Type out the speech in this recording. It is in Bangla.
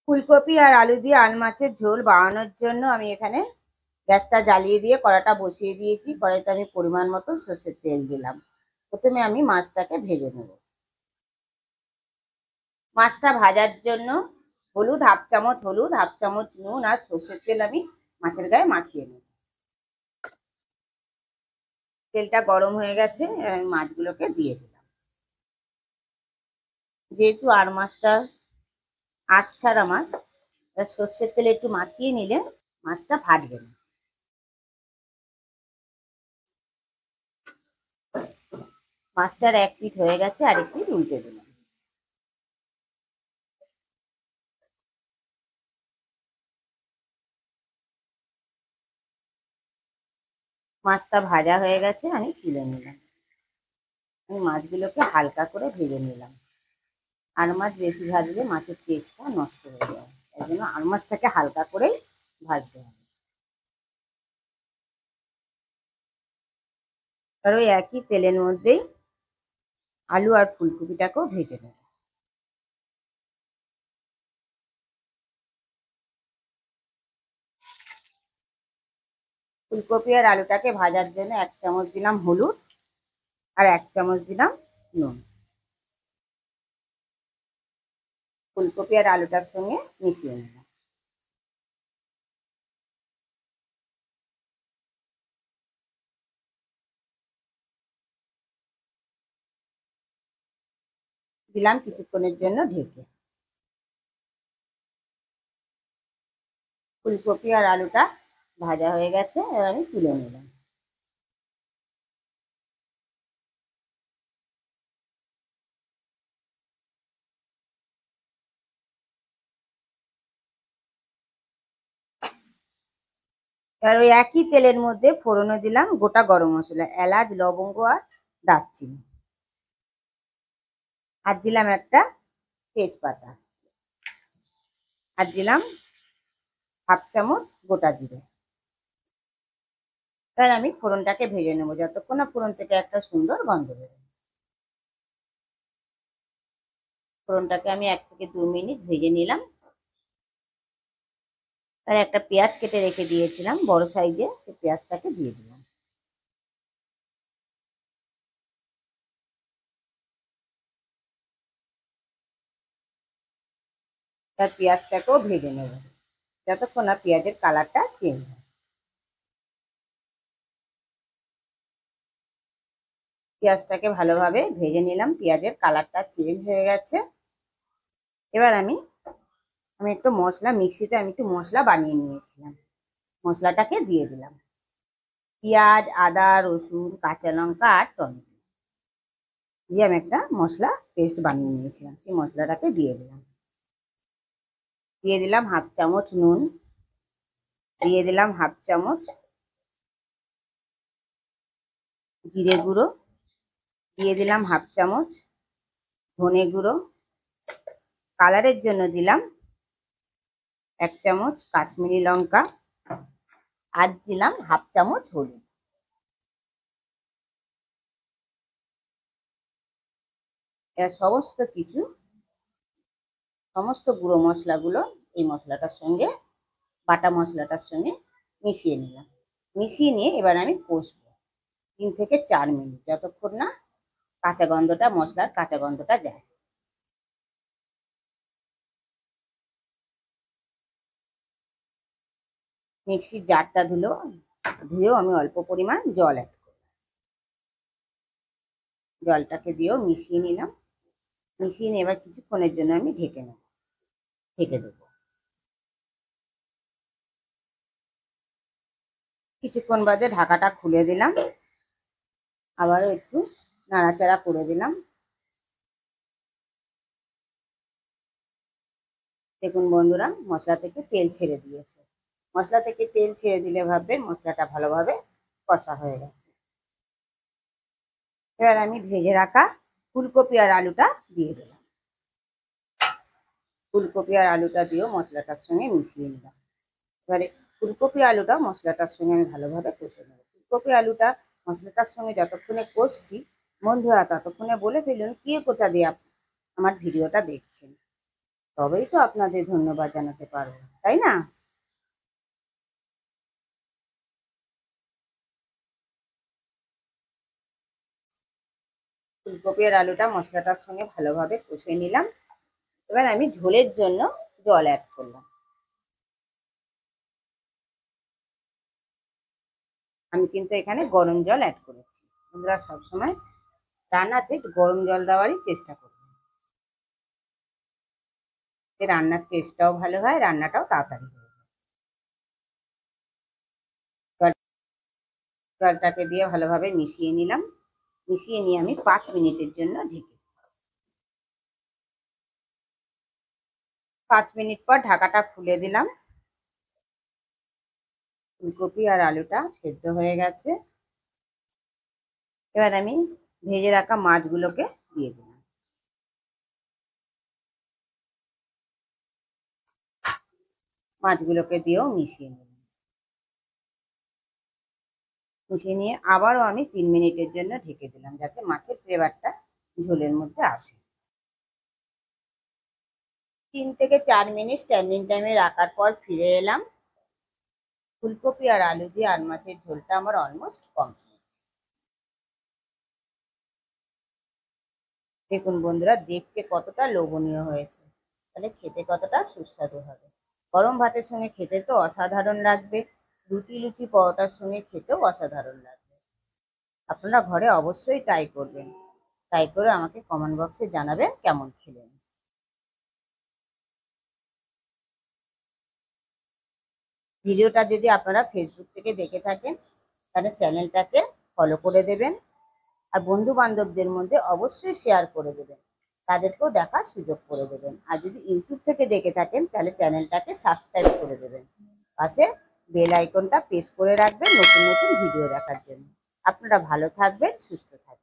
ফুলকপি আর আলু দিয়ে আল মাছের ঝোল বানানোর জন্য আমি এখানে গ্যাসটা জ্বালিয়ে দিয়ে কড়াটা বসিয়ে দিয়েছি। কড়াইতে আমি পরিমাণ মতো সর্ষের তেল দিলাম। প্রথমে আমি মাছটাকে ভেজে নেব। মাছটা ভাজার জন্য হাফ চামচ হলুদ, হাফ চামচ নুন আর সর্ষের তেল আমি মাছের গায়ে মাখিয়ে নেব। তেলটা গরম হয়ে গেছে, আমি মাছগুলোকে দিয়ে দিলাম। যেহেতু আর মাছটা আঁশ ছাড়া মাছ, সর্ষের তেলে একটু মাখিয়ে নিলে মাছটা ফাটবে না। মাছটার এক পিঠ হয়ে গেছে, আরেক পিঠ উল্টে দিলাম। মাছটা ভাজা হয়ে গেছে, আমি তুলে নিলাম। আমি মাছগুলোকে হালকা করে ভেজে নিলাম। আর মাছ বেশি ভাজলে মাছের টেস্টটা নষ্ট হয়ে যায়, তাই জন্য আর মাছটাকে হালকা করেই ভাজতে হবে। আর ওই একই তেলের মধ্যেই আলু আর ফুলকপিটাকেও ভেজে নেব। ফুলকপি আর আলুটাকে ভাজার জন্য 1 চামচ দিলাম হলুদ আর 1 চামচ দিলাম নুন। ফুলকপি আর আলুটার সঙ্গে মিশিয়ে নিলাম। দিলাম কিছুক্ষণের জন্য ঢেকে। ফুলকপি আর আলুটা ভাজা হয়ে গেছে, এবার আমি তুলে নিলাম। এবার ওই একই তেলের মধ্যে ফোড়নে দিলাম গোটা গরম মশলা, এলাচ, লবঙ্গ আর দারচিনি। আর দিলাম একটা তেজপাতা। আর দিলাম হাফ চামচ গোটা জিরে। এবার আমি ফোড়নটাকে ভেজে নেবো যতক্ষণ না ফোড়ন থেকে একটা সুন্দর গন্ধ বেরোয়। ফোড়নটাকে আমি 1 থেকে 2 মিনিট ভেজে নিলাম। আর একটা পেঁয়াজ কেটে রেখে দিয়েছিলাম বড় সাইজে, সেই পেঁয়াজটাকে দিয়ে দিলাম। তার পেঁয়াজটাকেও ভেজে নেব যতক্ষণ না পেঁয়াজের কালারটা চেঞ্জ হয়। পেঁয়াজটাকে ভালোভাবে ভেজে নিলাম, পেঁয়াজের কালারটা চেঞ্জ হয়ে গেছে। এবার আমি একটু মশলা, মিক্সিতে আমি একটু মশলা বানিয়ে নিয়েছিলাম, মশলাটাকে দিয়ে দিলাম। পেঁয়াজ, আদা, রসুন, কাঁচা লঙ্কা আর টমেটো দিয়ে আমি একটা মশলা পেস্ট বানিয়ে নিয়েছিলাম, সেই মশলাটাকে দিয়ে দিলাম। দিয়ে দিলাম হাফ চামচ নুন, দিয়ে দিলাম হাফ চামচ জিরে গুঁড়ো, দিয়ে দিলাম হাফ চামচ ধনে গুঁড়ো, কালারের জন্য দিলাম 1 চামচ কাশ্মীরি লঙ্কা, আর দিলাম হাফ চামচ হলুদ। এবার সমস্ত গুঁড়ো মশলাগুলো এই মশলাটার সঙ্গে, বাটা মশলাটার সঙ্গে মিশিয়ে নিলাম। মিশিয়ে নিয়ে এবার আমি কষবো 3 থেকে 4 মিনিট, যতক্ষণ না কাঁচা গন্ধটা, মশলার কাঁচা গন্ধটা যায়। মিক্সির জারটা ধুয়েও আমি অল্প পরিমাণ জল অ্যাড করব। জলটাকে দিয়েও মিশিয়ে নিলাম। মিশিয়ে নিয়ে এবার কিছুক্ষণের জন্য আমি ঢেকে দেবো। কিছুক্ষণ বাদে ঢাকাটা খুলে দিলাম, আবারও একটু নাড়াচাড়া করে দিলাম। দেখুন বন্ধুরা, মশলা থেকে তেল ছেড়ে দিয়েছে। মশলা থেকে তেল ছেড়ে দিলে ভাববেন মশলাটা ভালোভাবে কষা হয়ে গেছে। এবার আমি ভেজে রাখা ফুলকপি আর আলুটা দিয়ে দিলাম। ফুলকপি আর আলুটা দিয়েও মশলাটার সঙ্গে মিশিয়ে নিলাম। এবারে ফুলকপি আলুটা মশলাটার সঙ্গে আমি ভালোভাবে কষে নেব। ফুলকপি আলুটা মশলাটার সঙ্গে যতক্ষণে কষছি, বন্ধুরা ততক্ষণে বলে ফেলুন কে কোথা দিয়ে আমার ভিডিওটা দেখছেন। তবেই তো আপনাদের ধন্যবাদ জানাতে পারবো, তাই না? ফুলকপি আর আলুটা মশলাটার সঙ্গে ভালোভাবে কষে নিলাম। এবার আমি ঝোলের জন্য জল অ্যাড করলাম। আমি কিন্তু এখানে গরম জল অ্যাড করেছি। বন্ধুরা সবসময় রান্নাতে গরম জল দেওয়ারই চেষ্টা করবেন। রান্নার টেস্টটাও ভালো হয়, রান্নাটাও তাড়াতাড়ি হয়ে যায়। জলটাকে দিয়ে ভালোভাবে মিশিয়ে নিলাম। মিশিয়ে নিয়ে আমি 5 মিনিটের জন্য ঢেকে 5 মিনিট পর ঢাকাটা খুলে দিলাম। ফুলকপি আর আলুটা সেদ্ধ হয়ে গেছে। এবার আমি ভেজে রাখা মাছগুলোকে দিয়ে দিলাম। মাছগুলোকে দিয়েও মিশিয়ে নিলাম। মিশিয়ে নিয়ে আবারও আমি 3 মিনিটের জন্য ঢেকে দিলাম, যাতে মাছের ফ্লেভারটা ঝোলের মধ্যে আসে। 3 থেকে 4 মিনিট স্ট্যান্ডিং টাইমে রাখার পর ফিরে এলাম। ফুলকপি আর আলু দিয়ে আর মাছের ঝোলটা আমার অলমোস্ট কমপ্লিট। দেখুন বন্ধুরা, দেখতে কতটা লোভনীয় হয়েছে, তাহলে খেতে কতটা সুস্বাদু হবে। গরম ভাতের সঙ্গে খেতে তো অসাধারণ লাগবে, রুটি লুচি পরোটার সঙ্গে খেতেও অসাধারণ লাগবে। আপনারা ঘরে অবশ্যই ট্রাই করবেন। ট্রাই করে আমাকে কমেন্ট বক্সে জানাবেন কেমন খেলেন। ভিডিওটা যদি আপনারা ফেসবুক থেকে দেখে থাকেন, তাহলে চ্যানেলটাকে ফলো করে দেবেন। আর বন্ধু বান্ধবদের মধ্যে অবশ্যই শেয়ার করে দেবেন, তাদেরকেও দেখার সুযোগ করে দেবেন। আর যদি ইউটিউব থেকে দেখে থাকেন, তাহলে চ্যানেলটাকে সাবস্ক্রাইব করে দেবেন। পাশে বেল আইকনটা প্রেস করে রাখবেন নতুন নতুন ভিডিও দেখার জন্য। আপনারা ভালো থাকবেন, সুস্থ থাকবেন।